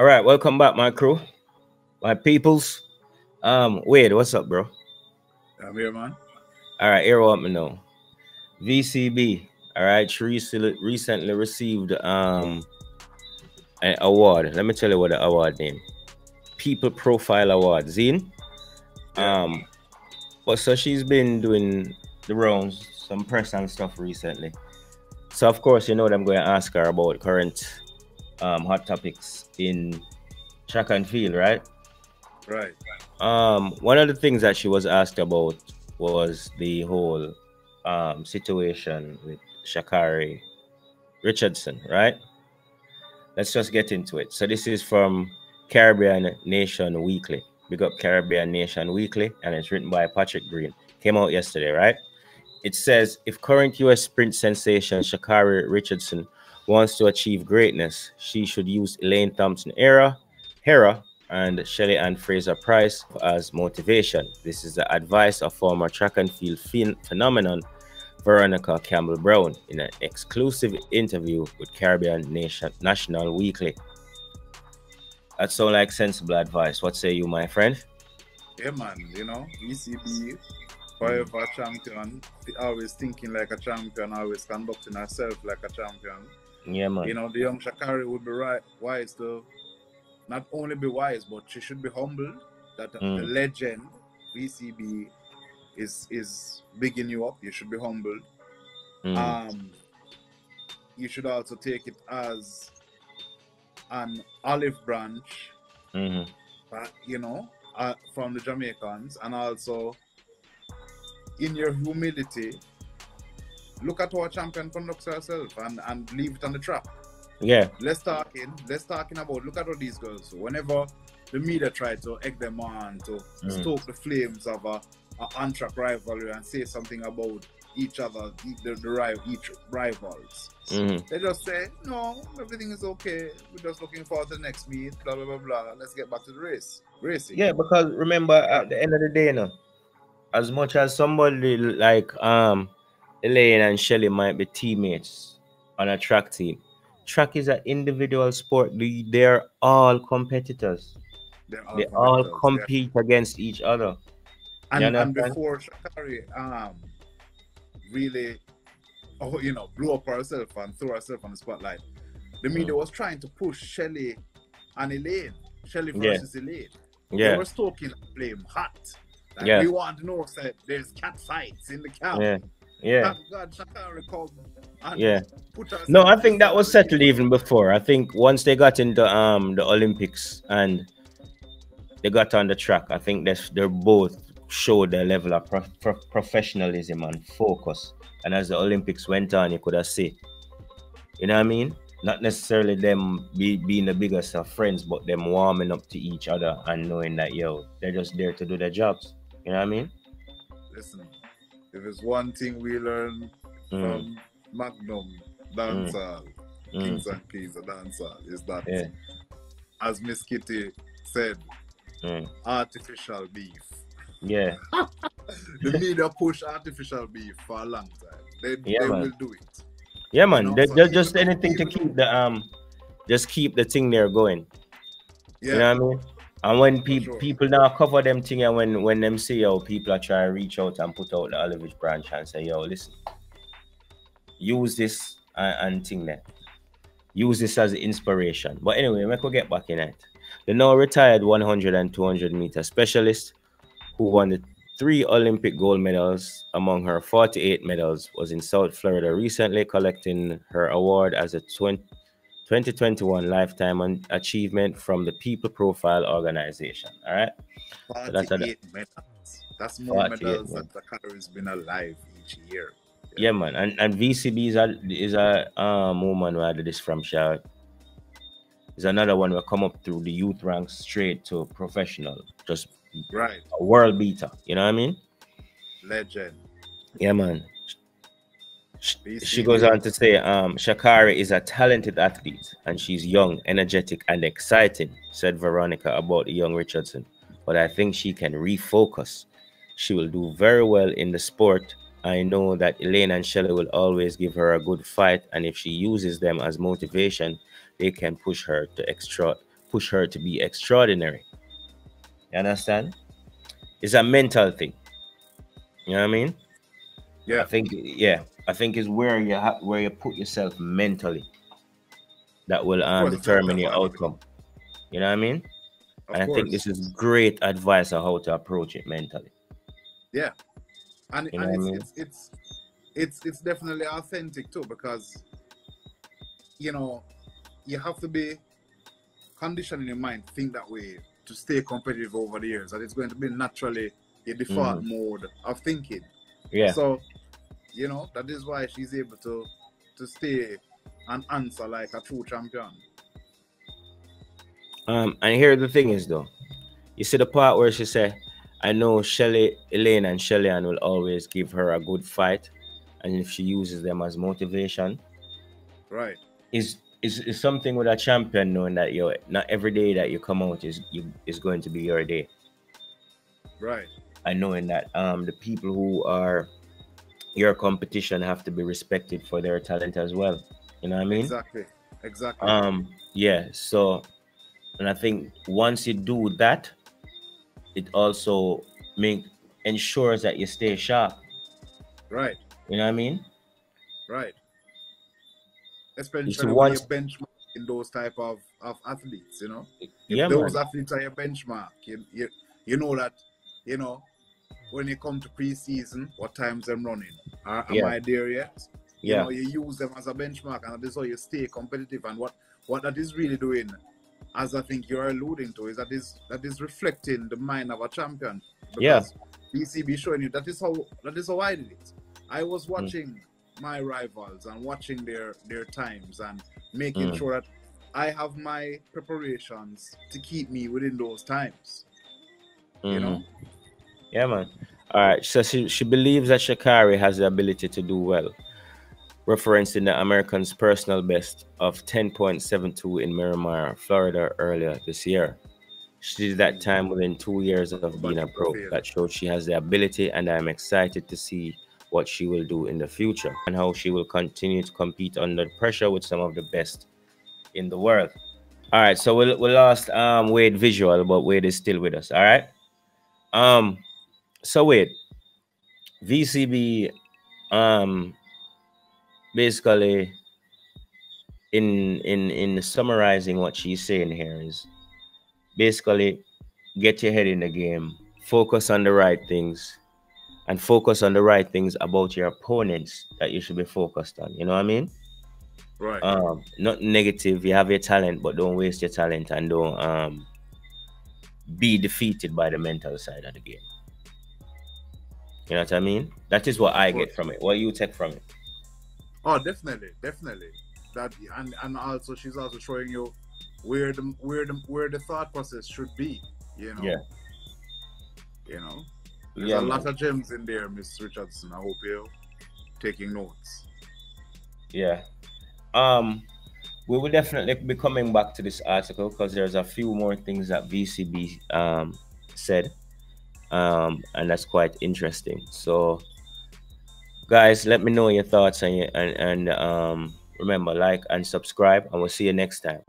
All right, welcome back, my crew, my peoples. Wade, what's up, bro? I'm here, man. All right, here what me know. VCB. All right, she recently received an award. Let me tell you what the award name. People Profile Award. Zine. Yeah. But so she's been doing the rounds, some press and stuff recently. So of course, you know what I'm going to ask her about current hot topics in track and field, right? Right. One of the things that she was asked about was the whole situation with Sha'Carri Richardson, right? Let's just get into it. So this is from Caribbean Nation Weekly. Big up Caribbean Nation Weekly, and it's written by Patrick Green. Came out yesterday, right? It says, if current U.S. sprint sensation Sha'Carri Richardson wants to achieve greatness, she should use Elaine Thompson-Hera, and Shelly-Ann Fraser-Pryce as motivation. This is the advice of former track and field phenomenon Veronica Campbell Brown in an exclusive interview with Caribbean National Weekly. That sounds like sensible advice. What say you, my friend? Yeah, man. You know, ECB, forever champion, always thinking like a champion, always conducting herself like a champion. Yeah, man. You know, the young Sha'Carri would be wise to not only be wise, but she should be humbled that the legend VCB is bigging you up. You should be humbled. You should also take it as an olive branch, you know, from the Jamaicans, and also in your humility, look at how a champion conducts herself and leave it on the track. Yeah. Let's talking about, look at all these girls. Whenever the media try to egg them on to stoke the flames of a on-track rivalry and say something about each other, each rivals, they just say, no, everything is okay. We're just looking forward to the next meet, blah, blah, blah, blah. Let's get back to the racing. Yeah, because remember, at the end of the day, you know, as much as somebody like Elaine and Shelly might be teammates on a track team, track is an individual sport. They're all competitors. They all compete against each other. And before Sha'Carri really, blew up herself and threw herself on the spotlight, the media was trying to push Shelly and Elaine. Shelly versus Elaine. Yeah. They were stoking the flame hot. Like, we want to know that there's cat fights in the camp. Yeah. Thank God Sha'Carri called No, I think that was settled even before. I think once they got into the Olympics and they got on the track, I think they're both showed their level of professionalism and focus. And as the Olympics went on, you could have seen, you know what I mean? Not necessarily them being the biggest of friends, but them warming up to each other and knowing that, they're just there to do their jobs. You know what I mean? Listen, if it's one thing we learned from Magnum dancehall, Kings and Queens of dancehall, is that, as Miss Kitty said, artificial beef. Yeah. The media push artificial beef for a long time. They will do it. Yeah, man. Just anything to keep the just keep the thing there going. Yeah. You know what I mean? And when people now cover them thing, and when them see people are trying to reach out and put out the olive branch and say, listen, use this and thing there. Use this as inspiration. But anyway, we could get back in it. The now retired 100 and 200 meter specialist who won the 3 Olympic gold medals among her 48 medals was in South Florida recently, collecting her award as a 2021 Lifetime Achievement from the People Profile Organization. All right? 48 medals. That's more medals than Sha'Carri has been alive each year. Yeah, man. And VCB is a woman who had this from Shah. Is another one will come up through the youth ranks straight to professional. Just a world beater. You know what I mean? Legend. Yeah, man. She goes on to say, Sha'Carri is a talented athlete and she's young, energetic, and exciting, said Veronica about the young Richardson. But I think she can refocus. She will do very well in the sport. I know that Elaine and Shelley will always give her a good fight, and if she uses them as motivation, they can push her to push her to be extraordinary. You understand? It's a mental thing. You know what I mean? Yeah. I think it's where you put yourself mentally that will Of course, determine your outcome. You know what I mean? Of And I think course. this is great advice on how to approach it mentally. Yeah. And You know what I mean? it's definitely authentic too, because you know, you have to be conditioned in your mind to think that way to stay competitive over the years, and it's going to be naturally your default mode of thinking. Yeah. So, you know, that is why she's able to stay and answer like a true champion. And here the thing is though, you see the part where she said, I know Elaine and Shelly-Ann will always give her a good fight, and if she uses them as motivation. Right. Is something with a champion knowing that not every day that you come out is going to be your day. Right. And knowing that the people who are your competition have to be respected for their talent as well. You know what I mean? Exactly. Yeah. So, and I think once you do that, it also ensures that you stay sharp. Right. You know what I mean? Right. Especially So when you benchmark in those type of athletes, you know. If those athletes are your benchmark, you know that, you know, when you come to preseason, what times I'm running? Am I there yet? You know, you use them as a benchmark, and that is how you stay competitive. And what that is really doing, as I think you're alluding to, is that is reflecting the mind of a champion. Because BCB showing you that is how I did it. I was watching my rivals and watching their times and making sure that I have my preparations to keep me within those times. You know? Yeah, man. All right. So she believes that Sha'Carri has the ability to do well, referencing the American's personal best of 10.72 in Miramar, Florida earlier this year. She did that time within 2 years of being a pro. That shows she has the ability, and I'm excited to see what she will do in the future and how she will continue to compete under pressure with some of the best in the world. All right, so we lost Wade visual, but Wade is still with us. All right. So Wade, VCB basically in summarizing what she's saying here is basically get your head in the game, focus on the right things, and focus on the right things about your opponents that you should be focused on. You know what I mean? Right. Not negative. You have your talent, but don't waste your talent, and don't be defeated by the mental side of the game. You know what I mean? That is what I get from it. What you take from it? Oh, definitely. That and also she's also showing you where the thought process should be. You know. Yeah. You know. There's a lot of gems in there, Miss Richardson. I hope you're taking notes. Yeah. We will definitely be coming back to this article because there's a few more things that VCB said. And that's quite interesting. So guys, let me know your thoughts and remember, like and subscribe, and we'll see you next time.